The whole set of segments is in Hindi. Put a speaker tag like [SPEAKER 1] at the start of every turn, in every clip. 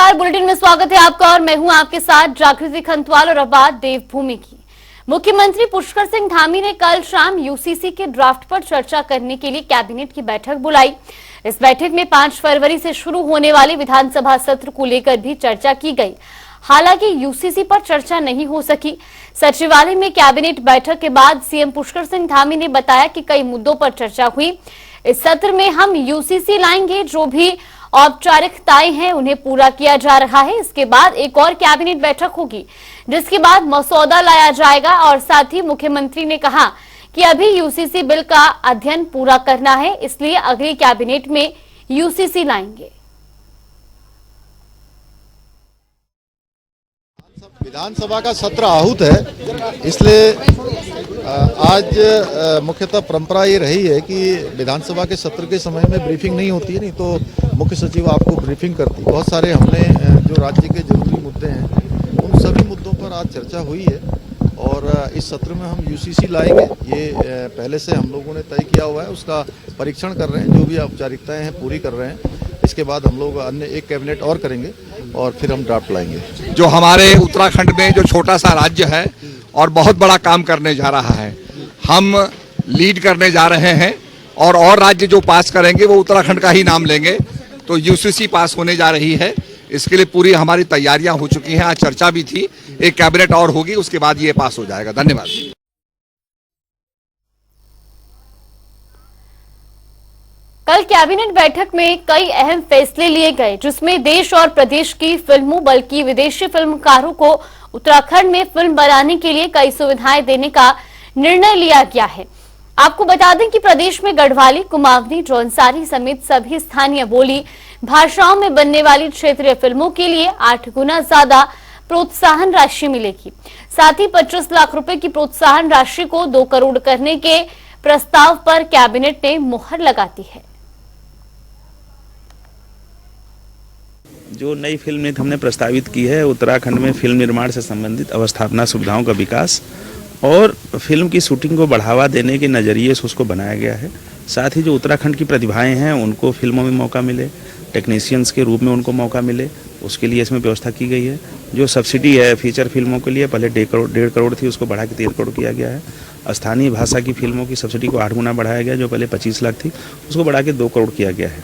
[SPEAKER 1] नमस्कार, बुलेटिन में स्वागत है आपका और मैं हूं आपके साथ जागृति खंतवाल। और अब बात देवभूमि की। मुख्यमंत्री पुष्कर सिंह धामी ने कल शाम यूसीसी के ड्राफ्ट पर चर्चा करने के लिए कैबिनेट की बैठक बुलाई। इस बैठक में 5 फरवरी से शुरू होने वाले विधानसभा सत्र को लेकर भी चर्चा की गई। हालांकि यूसीसी पर चर्चा नहीं हो सकी। सचिवालय में कैबिनेट बैठक के बाद सीएम पुष्कर सिंह धामी ने बताया कि कई मुद्दों पर चर्चा हुई। इस सत्र में हम यूसीसी लाएंगे, जो भी औपचारिकताएं हैं उन्हें पूरा किया जा रहा है। इसके बाद एक और कैबिनेट बैठक होगी, जिसके बाद मसौदा लाया जाएगा। और साथ ही मुख्यमंत्री ने कहा कि अभी यूसीसी बिल का अध्ययन पूरा करना है, इसलिए अगली कैबिनेट में यूसीसी लाएंगे।
[SPEAKER 2] विधानसभा का सत्र आहूत है, इसलिए आज मुख्यतः परंपरा ये रही है कि विधानसभा के सत्र के समय में ब्रीफिंग नहीं होती है, नहीं तो मुख्य सचिव आपको ब्रीफिंग करती है। बहुत सारे हमने जो राज्य के जरूरी मुद्दे हैं उन सभी मुद्दों पर आज चर्चा हुई है और इस सत्र में हम यूसीसी लाएंगे। ये पहले से हम लोगों ने तय किया हुआ है, उसका परीक्षण कर रहे हैं, जो भी औपचारिकताएं हैं पूरी कर रहे हैं। इसके बाद हम लोग अन्य एक कैबिनेट और करेंगे और फिर हम ड्राफ्ट लाएंगे।
[SPEAKER 3] जो हमारे उत्तराखंड में जो छोटा सा राज्य है और बहुत बड़ा काम करने जा रहा है, हम लीड करने जा रहे हैं और राज्य जो पास करेंगे वो उत्तराखंड का ही नाम लेंगे। तो यूसीसी पास होने जा रही है, इसके लिए पूरी हमारी तैयारियां हो चुकी हैं। आज चर्चा भी थी, एक कैबिनेट और होगी, उसके बाद ये पास हो जाएगा। धन्यवाद।
[SPEAKER 1] कल कैबिनेट बैठक में कई अहम फैसले लिए गए, जिसमें देश और प्रदेश की फिल्मों बल्कि विदेशी फिल्मकारों को उत्तराखंड में फिल्म बनाने के लिए कई सुविधाएं देने का निर्णय लिया गया है। आपको बता दें कि प्रदेश में गढ़वाली, कुमाऊनी, जौनसारी समेत सभी स्थानीय बोली भाषाओं में बनने वाली क्षेत्रीय फिल्मों के लिए 8 गुना ज्यादा प्रोत्साहन राशि मिलेगी। साथ ही 25 लाख रुपए की प्रोत्साहन राशि को 2 करोड़ करने के प्रस्ताव पर कैबिनेट ने मुहर लगा दी है।
[SPEAKER 4] जो नई फिल्म नीति हमने प्रस्तावित की है, उत्तराखंड में फिल्म निर्माण से संबंधित अवस्थापना सुविधाओं का विकास और फिल्म की शूटिंग को बढ़ावा देने के नज़रिए से उसको बनाया गया है। साथ ही जो उत्तराखंड की प्रतिभाएं हैं उनको फिल्मों में मौका मिले, टेक्नीशियंस के रूप में उनको मौका मिले, उसके लिए इसमें व्यवस्था की गई है। जो सब्सिडी है फीचर फिल्मों के लिए, पहले 1.5 करोड़ थी, उसको बढ़ा के 13 करोड़ किया गया है। स्थानीय भाषा की फिल्मों की सब्सिडी को 8 गुना बढ़ाया गया, जो पहले 25 लाख थी उसको बढ़ा के 2 करोड़ किया गया है।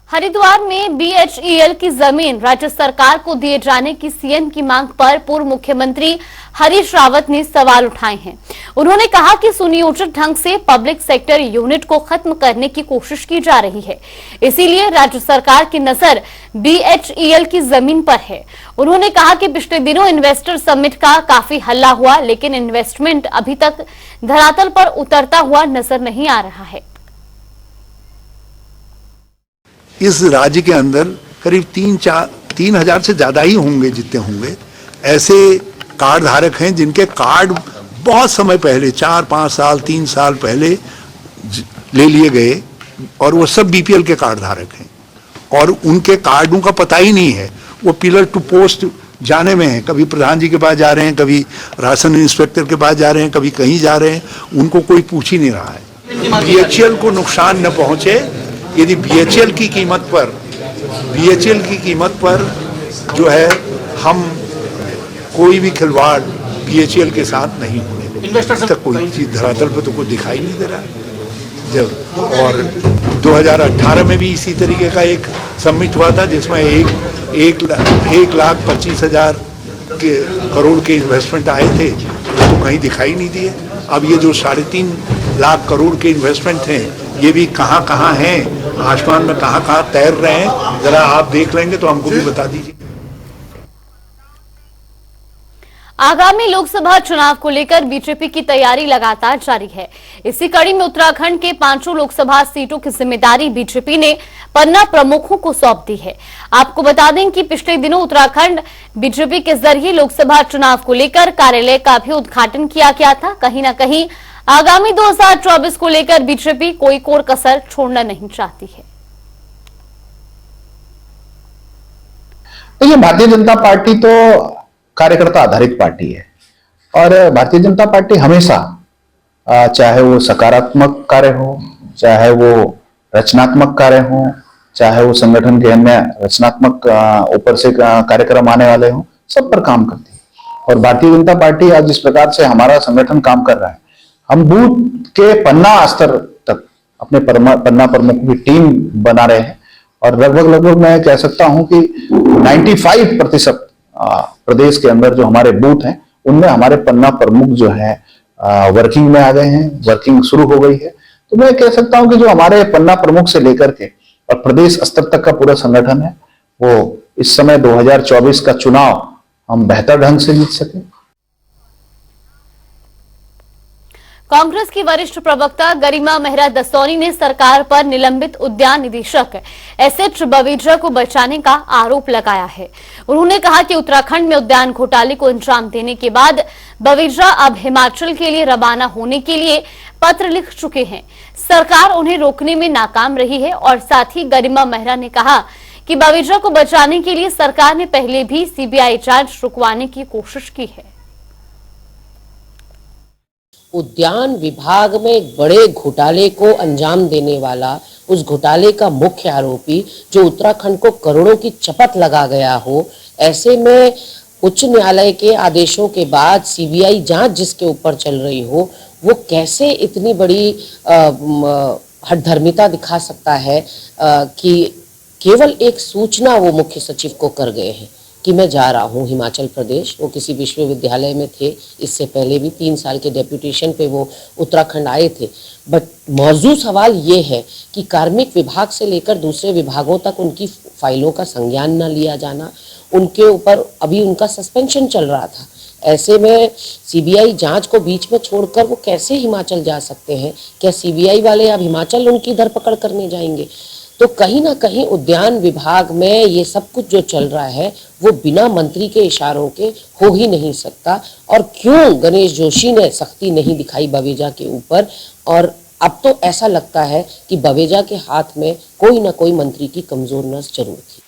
[SPEAKER 1] हरिद्वार में बीएचईएल की जमीन राज्य सरकार को दिए जाने की सीएम की मांग पर पूर्व मुख्यमंत्री हरीश रावत ने सवाल उठाए हैं। उन्होंने कहा कि सुनियोजित ढंग से पब्लिक सेक्टर यूनिट को खत्म करने की कोशिश की जा रही है, इसीलिए राज्य सरकार की नजर बीएचईएल की जमीन पर है। उन्होंने कहा कि पिछले दिनों इन्वेस्टर समिट का काफी हल्ला हुआ, लेकिन इन्वेस्टमेंट अभी तक धरातल पर उतरता हुआ नजर नहीं आ रहा है।
[SPEAKER 5] इस राज्य के अंदर करीब 3,000 से ज्यादा ही होंगे, जितने होंगे ऐसे कार्ड धारक हैं जिनके कार्ड बहुत समय पहले 4-5 साल 3 साल पहले ले लिए गए और वो सब बीपीएल के कार्ड धारक हैं और उनके कार्डों का पता ही नहीं है। वो पिलर टू पोस्ट जाने में है, कभी प्रधान जी के पास जा रहे हैं, कभी राशन इंस्पेक्टर के पास जा रहे हैं, कभी कहीं जा रहे हैं, उनको कोई पूछ ही नहीं रहा है। बीएचईएल को नुकसान न पहुंचे, यदि बीएचईएल की कीमत पर जो है हम कोई भी खिलवाड़ बीएचईएल के साथ नहीं होने देंगे। तक कोई चीज धरातल पर तो कोई दिखाई नहीं दे रहा है। जब और 2018 में भी इसी तरीके का एक समिट हुआ था, जिसमें 1,25,000 करोड़ के इन्वेस्टमेंट आए थे, तो कहीं दिखाई नहीं दिए। अब ये जो 3.5 लाख करोड़ के इन्वेस्टमेंट हैं, ये भी कहाँ हैं, आसमान में कहाँ तैर रहे हैं, जरा आप देख लेंगे तो हमको भी बता दीजिए।
[SPEAKER 1] आगामी लोकसभा चुनाव को लेकर बीजेपी की तैयारी लगातार जारी है। इसी कड़ी में उत्तराखंड के 5 लोकसभा सीटों की जिम्मेदारी बीजेपी ने पन्ना प्रमुखों को सौंप दी है। आपको बता दें कि पिछले दिनों उत्तराखंड बीजेपी के जरिए लोकसभा चुनाव को लेकर कार्यालय का भी उद्घाटन किया गया था। कहीं न कहीं आगामी 2024 को लेकर बीजेपी कोई कोर कसर छोड़ना नहीं चाहती है।
[SPEAKER 6] देखिए, भारतीय जनता पार्टी तो कार्यकर्ता आधारित पार्टी है और भारतीय जनता पार्टी हमेशा चाहे वो सकारात्मक कार्य हो, चाहे वो रचनात्मक कार्य हों, चाहे वो संगठन के अन्य रचनात्मक ऊपर से कार्यक्रम आने वाले हों, सब पर काम करती है। और भारतीय जनता पार्टी आज जिस प्रकार से हमारा संगठन काम कर रहा है, हम बूथ के पन्ना स्तर तक अपने पन्ना प्रमुख की टीम बना रहे हैं और लगभग मैं कह सकता हूं कि 95% प्रदेश के अंदर जो हमारे बूथ हैं उनमें हमारे पन्ना प्रमुख जो है वर्किंग में आ गए हैं, वर्किंग शुरू हो गई है। तो मैं कह सकता हूं कि जो हमारे पन्ना प्रमुख से लेकर के और प्रदेश स्तर तक का पूरा संगठन है, वो इस समय 2024 का चुनाव हम बेहतर ढंग से जीत सके।
[SPEAKER 1] कांग्रेस की वरिष्ठ प्रवक्ता गरिमा मेहरा दसौनी ने सरकार पर निलंबित उद्यान निदेशक एसएच बवेजा को बचाने का आरोप लगाया है। उन्होंने कहा कि उत्तराखंड में उद्यान घोटाले को अंजाम देने के बाद बवेजा अब हिमाचल के लिए रवाना होने के लिए पत्र लिख चुके हैं। सरकार उन्हें रोकने में नाकाम रही है और साथ ही गरिमा मेहरा ने कहा कि बवेजा को बचाने के लिए सरकार ने पहले भी सीबीआई जांच रुकवाने की कोशिश की है।
[SPEAKER 7] उद्यान विभाग में एक बड़े घोटाले को अंजाम देने वाला, उस घोटाले का मुख्य आरोपी जो उत्तराखंड को करोड़ों की चपत लगा गया हो, ऐसे में उच्च न्यायालय के आदेशों के बाद सीबीआई जांच जिसके ऊपर चल रही हो, वो कैसे इतनी बड़ी हठधर्मिता दिखा सकता है कि केवल एक सूचना वो मुख्य सचिव को कर गए हैं कि मैं जा रहा हूँ हिमाचल प्रदेश। वो किसी विश्वविद्यालय में थे, इससे पहले भी 3 साल के डेप्यूटेशन पे वो उत्तराखंड आए थे। बट मौजूद सवाल ये है कि कार्मिक विभाग से लेकर दूसरे विभागों तक उनकी फाइलों का संज्ञान न लिया जाना, उनके ऊपर अभी उनका सस्पेंशन चल रहा था। ऐसे में सीबीआई जांच को बीच में छोड़कर वो कैसे हिमाचल जा सकते हैं? क्या सीबीआई वाले अब हिमाचल उनकी धरपकड़ करने जाएंगे? तो कहीं ना कहीं उद्यान विभाग में ये सब कुछ जो चल रहा है वो बिना मंत्री के इशारों के हो ही नहीं सकता। और क्यों गणेश जोशी ने सख्ती नहीं दिखाई बवेजा के ऊपर? और अब तो ऐसा लगता है कि बवेजा के हाथ में कोई ना कोई मंत्री की कमजोर नस जरूर थी।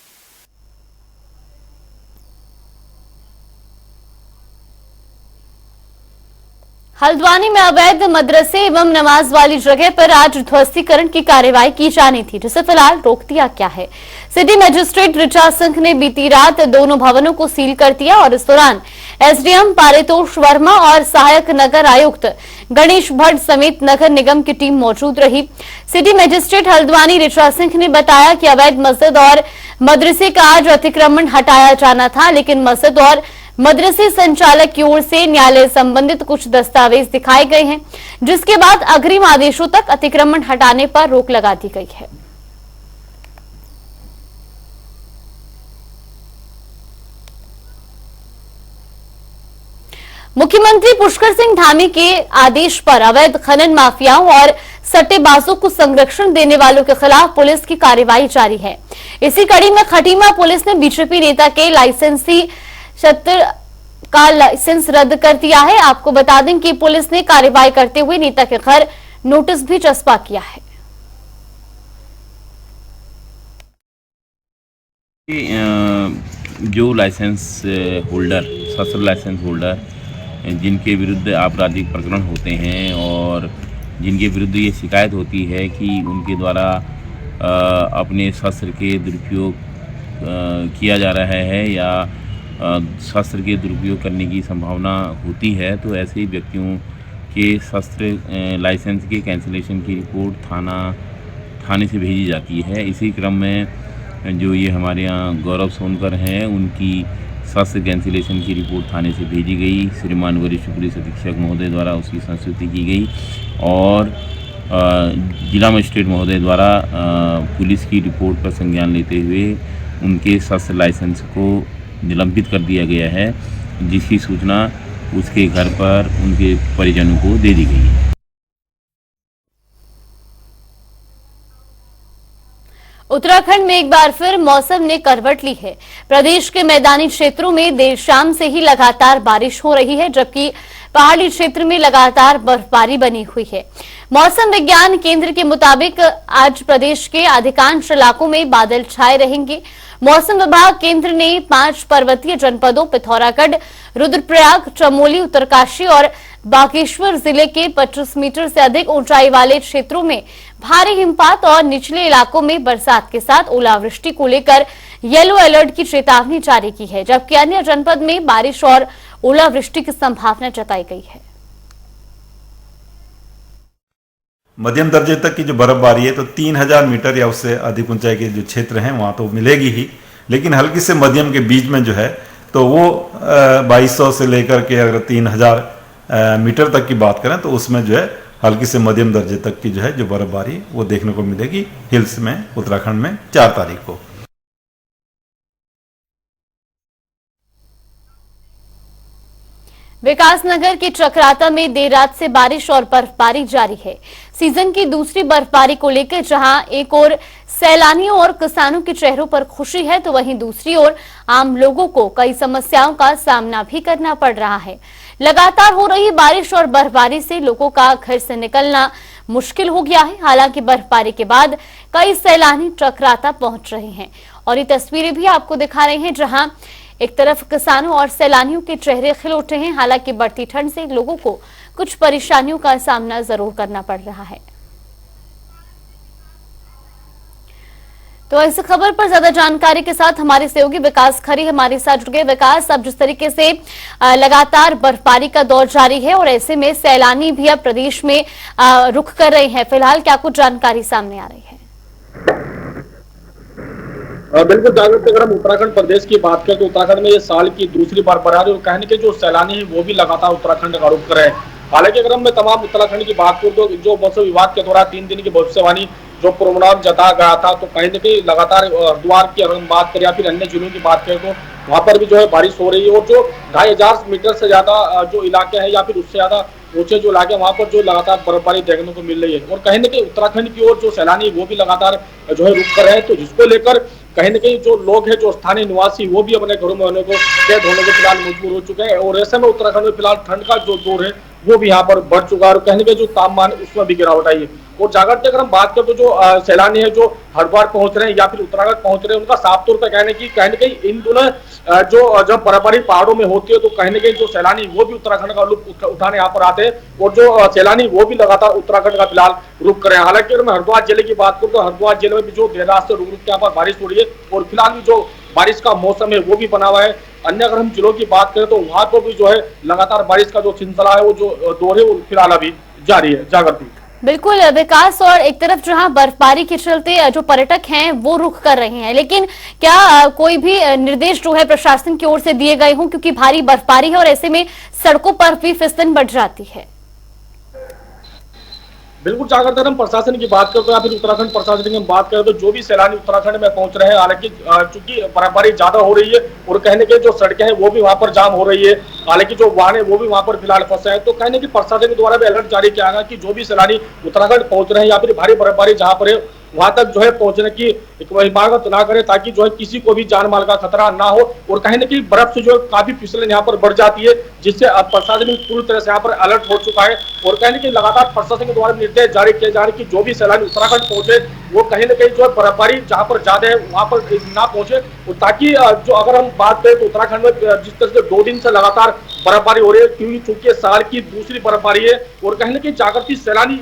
[SPEAKER 1] हल्द्वानी में अवैध मदरसे एवं नमाज वाली जगह पर आज ध्वस्तीकरण की कार्यवाही की जानी थी, जिसे फिलहाल रोक दिया गया है। सिटी मजिस्ट्रेट ऋचा सिंह ने बीती रात दोनों भवनों को सील कर दिया और इस दौरान एसडीएम पारितोष वर्मा और सहायक नगर आयुक्त गणेश भट्ट समेत नगर निगम की टीम मौजूद रही। सिटी मजिस्ट्रेट हल्द्वानी ऋचा सिंह ने बताया कि अवैध मस्जिद और मदरसे का आज अतिक्रमण हटाया जाना था, लेकिन मस्जिद और मदरसे संचालक की ओर से न्यायालय संबंधित कुछ दस्तावेज दिखाए गए हैं, जिसके बाद अग्रिम आदेशों तक अतिक्रमण हटाने पर रोक लगा दी गई है। मुख्यमंत्री पुष्कर सिंह धामी के आदेश पर अवैध खनन माफियाओं और सट्टेबाजों को संरक्षण देने वालों के खिलाफ पुलिस की कार्रवाई जारी है। इसी कड़ी में खटीमा पुलिस ने बीजेपी नेता के लाइसेंसी छत्र का लाइसेंस रद्द कर दिया है। आपको बता दें कि पुलिस ने कार्रवाई करते हुए नेता के घर नोटिस भी चस्पा किया है।
[SPEAKER 8] जो लाइसेंस होल्डर, सशस्त्र लाइसेंस होल्डर जिनके विरुद्ध आपराधिक प्रकरण होते हैं और जिनके विरुद्ध ये शिकायत होती है कि उनके द्वारा अपने शस्त्र के दुरुपयोग किया जा रहा है या शस्त्र के दुरुपयोग करने की संभावना होती है, तो ऐसे ही व्यक्तियों के शस्त्र लाइसेंस के कैंसिलेशन की रिपोर्ट थाने से भेजी जाती है। इसी क्रम में जो ये हमारे यहाँ गौरव सोनकर हैं, उनकी शस्त्र कैंसिलेशन की रिपोर्ट थाने से भेजी गई। श्रीमान वरिष्ठ पुलिस अधीक्षक महोदय द्वारा उसकी संस्तुति की गई और जिला मजिस्ट्रेट महोदय द्वारा पुलिस की रिपोर्ट पर संज्ञान लेते हुए उनके शस्त्र लाइसेंस को निलंबित कर दिया गया है, जिसकी सूचना उसके घर पर उनके परिजनों को दे दी गई है।
[SPEAKER 1] उत्तराखंड में एक बार फिर मौसम ने करवट ली है। प्रदेश के मैदानी क्षेत्रों में देर शाम से ही लगातार बारिश हो रही है, जबकि पहाड़ी क्षेत्र में लगातार बर्फबारी बनी हुई है। मौसम विज्ञान केंद्र के मुताबिक आज प्रदेश के अधिकांश इलाकों में बादल छाए रहेंगे। मौसम विभाग केंद्र ने 5 पर्वतीय जनपदों पिथौरागढ़, रुद्रप्रयाग, चमोली, उत्तरकाशी और बागेश्वर जिले के 25 मीटर से अधिक ऊंचाई वाले क्षेत्रों में भारी हिमपात और निचले इलाकों में बरसात के साथ ओलावृष्टि को लेकर येलो अलर्ट की चेतावनी जारी की है, जबकि अन्य जनपद में बारिश और ओलावृष्टि की संभावना जताई गई है।
[SPEAKER 9] मध्यम दर्जे तक की जो बर्फबारी है तो 3000 मीटर या उससे अधिक ऊंचाई के जो क्षेत्र हैं वहां तो मिलेगी ही, लेकिन हल्की से मध्यम के बीच में जो है तो वो 2200 से लेकर के अगर 3000 मीटर तक की बात करें तो उसमें जो है हल्की से मध्यम दर्जे तक की जो है जो बर्फबारी वो देखने को मिलेगी हिल्स में उत्तराखंड में 4 तारीख को।
[SPEAKER 1] विकासनगर के चक्राता में देर रात से बारिश और बर्फबारी जारी है। सीजन की दूसरी बर्फबारी को लेकर जहां एक ओर सैलानियों और किसानों के चेहरों पर खुशी है, तो वहीं दूसरी ओर आम लोगों को कई समस्याओं का सामना भी करना पड़ रहा है। लगातार हो रही बारिश और बर्फबारी से लोगों का घर से निकलना मुश्किल हो गया है। हालांकि बर्फबारी के बाद कई सैलानी चक्राता पहुंच रहे हैं और ये तस्वीरें भी आपको दिखा रहे हैं, जहां एक तरफ किसानों और सैलानियों के चेहरे खिल उठे हैं। हालांकि बढ़ती ठंड से लोगों को कुछ परेशानियों का सामना जरूर करना पड़ रहा है। तो इस खबर पर ज्यादा जानकारी के साथ हमारे सहयोगी विकास खरी हमारे साथ जुड़ गए। विकास, अब जिस तरीके से लगातार बर्फबारी का दौर जारी है और ऐसे में सैलानी भी अब प्रदेश में रुख कर रहे हैं, फिलहाल क्या कुछ जानकारी सामने आ रही है?
[SPEAKER 10] बिल्कुल जागृत, अगर हम उत्तराखंड प्रदेश की बात करें तो उत्तराखंड में ये साल की दूसरी बार बरसात और कहने के जो सैलानी है वो भी लगातार उत्तराखंड का रुख कर रहे हैं। हालांकि अगर मैं तमाम उत्तराखंड की बात करूं तो जो मौसम विभाग के द्वारा 3 दिन की भविष्यवाणी जो पूर्वानुमान जताया गया था, तो कहीं न कहीं लगातार हरिद्वार की अगर हम बात करें या फिर अन्य जिलों की बात करें तो वहां पर भी जो है बारिश हो रही है और जो 2500 मीटर से ज्यादा जो इलाके हैं या फिर उससे ज्यादा ऊंचे जो इलाके वहां पर जो लगातार बर्फबारी देखने को मिल रही है और कहीं न कहीं उत्तराखंड की ओर जो सैलानी वो भी लगातार जो है रुक कर रहे हैं। तो जिसको लेकर कहीं न कहीं जो लोग हैं, जो स्थानीय निवासी, वो भी अपने घरों में होने को कैद होने को फिलहाल मजबूर हो चुके हैं और ऐसे में उत्तराखंड में फिलहाल ठंड का जो दौर है वो भी यहाँ पर बढ़ चुका है और कहने के जो तापमान उसमें भी गिरावट आई है। और जागृत अगर हम बात करें तो जो सैलानी है जो हरिद्वार पहुंच रहे हैं या फिर उत्तराखंड पहुंच रहे हैं, उनका साफ तौर पर कहने की कहीं न कहीं इन दोनों जो जब बर्फबारी पहाड़ों में होती है तो कहीं न कहीं जो सैलानी वो भी उत्तराखंड का लुत्फ उठाने यहाँ पर आते हैं और जो सैलानी वो भी लगातार उत्तराखंड का फिलहाल रुक कर रहे हैं। हालांकि अगर मैं हरिद्वार जिले की बात करूँ तो हरिद्वार जिले में भी जो देर रात से रुक रुक के यहाँ पर बारिश हो रही है और फिलहाल भी जो बारिश का मौसम है वो भी बना हुआ है। अन्य अगर हम जिलों की बात करें तो वहां पर भी जो है लगातार बारिश का जो सिलसिला है वो जो दौर है वो फिलहाल अभी जारी है। जागृति,
[SPEAKER 1] बिल्कुल विकास, और एक तरफ जहां बर्फबारी के चलते जो पर्यटक हैं वो रुख कर रहे हैं, लेकिन क्या कोई भी निर्देश जो है प्रशासन की ओर से दिए गए हों, क्योंकि भारी बर्फबारी है और ऐसे में सड़कों पर भी फिसलन बढ़ जाती है?
[SPEAKER 10] बिल्कुल जागृत, अगर हम प्रशासन की बात करते हैं या फिर उत्तराखंड प्रशासन की बात करें तो जो भी सैलानी उत्तराखंड में पहुंच रहे हैं, हालांकि चूंकि बर्फबारी ज्यादा हो रही है और कहने के जो सड़कें हैं वो भी वहां पर जाम हो रही है, हालांकि जो वाहन है वो भी वहां पर फिलहाल फंसे हैं, तो कहने की प्रशासन के द्वारा भी अलर्ट जारी किया गया कि जो भी सैलानी उत्तराखंड पहुंच रहे हैं या फिर भारी बर्फबारी जहां पर है वहां तक जो है पहुंचने की हिफाजत ना करे, ताकि जो है किसी को भी जान माल का खतरा ना हो। और कहीं न कहीं बर्फ से जो है काफी फिसलन यहाँ पर बढ़ जाती है, जिससे प्रशासन पूरी तरह से यहाँ पर अलर्ट हो चुका है और कहीं न कहीं लगातार प्रशासन के द्वारा निर्देश जारी किए जा रहे हैं कि जो भी सैलानी उत्तराखंड पहुंचे वो कहीं न कहीं जो है बर्फबारी जहाँ पर ज्यादा है वहां पर ना पहुंचे, ताकि जो अगर हम बात करें तो उत्तराखंड में जिस तरह से 2 दिन से लगातार बर्फबारी हो रही है, क्योंकि चूंकि साल की दूसरी बर्फबारी है और कहीं न कहीं जागृति सैलानी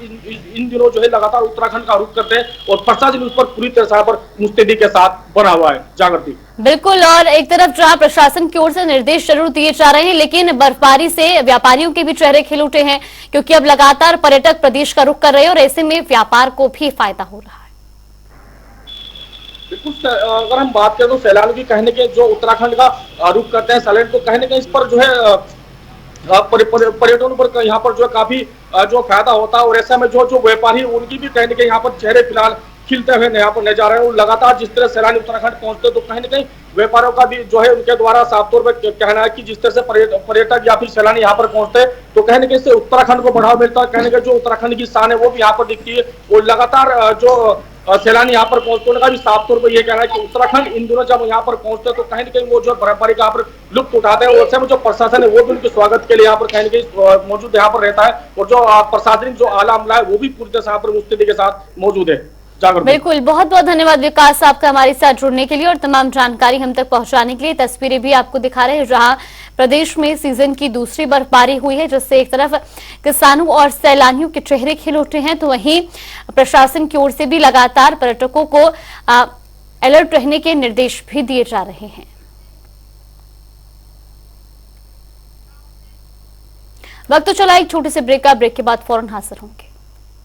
[SPEAKER 10] इन दिनों जो है लगातार उत्तराखंड का रुख करते हैं और प्रशासन उस पर पूरी तरह से पर मुस्तैदी के साथ बना हुआ है। जागृति,
[SPEAKER 1] बिल्कुल, और एक तरफ जहां प्रशासन की ओर से निर्देश जरूर दिए जा रहे हैं, लेकिन बर्फबारी से व्यापारियों के भी चेहरे खिल उठे हैं, क्योंकि अब लगातार पर्यटक प्रदेश का रुख कर रहे हैं और ऐसे में व्यापार को भी फायदा हो रहा है।
[SPEAKER 10] बिल्कुल, अगर हम बात करें तो सैलानियों की कहने के जो उत्तराखंड का रुख करते हैं सैलानी, तो कहने के इस पर जो है पर्यटकों पर यहाँ पर जो है काफी जो फायदा होता है और ऐसा में जो व्यापारी उनकी भी कहने के यहाँ पर चेहरे फिलहाल खिलते हुए यहाँ पर नजर आ रहे हैं। लगातार जिस तरह सैलानी उत्तराखंड पहुंचते तो कहीं न कहीं व्यापारियों का भी जो है उनके द्वारा साफ तौर पर कहना है कि जिस तरह से पर्यटक या फिर सैलानी यहाँ पर पहुंचते हैं तो कहने के इससे उत्तराखंड को बढ़ावा मिलता है, कहने के जो उत्तराखंड की शान है वो भी यहाँ पर दिखती है और लगातार जो सैलानी यहाँ पर पहुंचते उनका भी साफ तौर पर यह कहना है कि उत्तराखंड इन दिनों जब यहाँ पर पहुंचते हैं तो कहीं न कहीं वो जो बर्फबारी का यहाँ पर लुत्फ उठाते हैं और ऐसे में जो प्रशासन है वो भी उनके स्वागत के लिए यहाँ पर कहीं न कहीं मौजूद यहाँ पर रहता है और जो प्रशासनिक जो आला अमला है वो भी पूरी तरह से यहाँ पर मुस्तैदी के साथ मौजूद है। जागरूक।
[SPEAKER 1] बिल्कुल, बहुत बहुत धन्यवाद विकास आपका हमारे साथ जुड़ने के लिए और तमाम जानकारी हम तक पहुंचाने के लिए। तस्वीरें भी आपको दिखा रहे हैं जहां प्रदेश में सीजन की दूसरी बर्फबारी हुई है, जिससे एक तरफ किसानों और सैलानियों के चेहरे खिल उठे हैं, तो वहीं प्रशासन की ओर से भी लगातार पर्यटकों को अलर्ट रहने के निर्देश भी दिए जा रहे हैं। वक्त तो चला एक छोटे से ब्रेक का, ब्रेक के बाद फौरन हाजिर होंगे।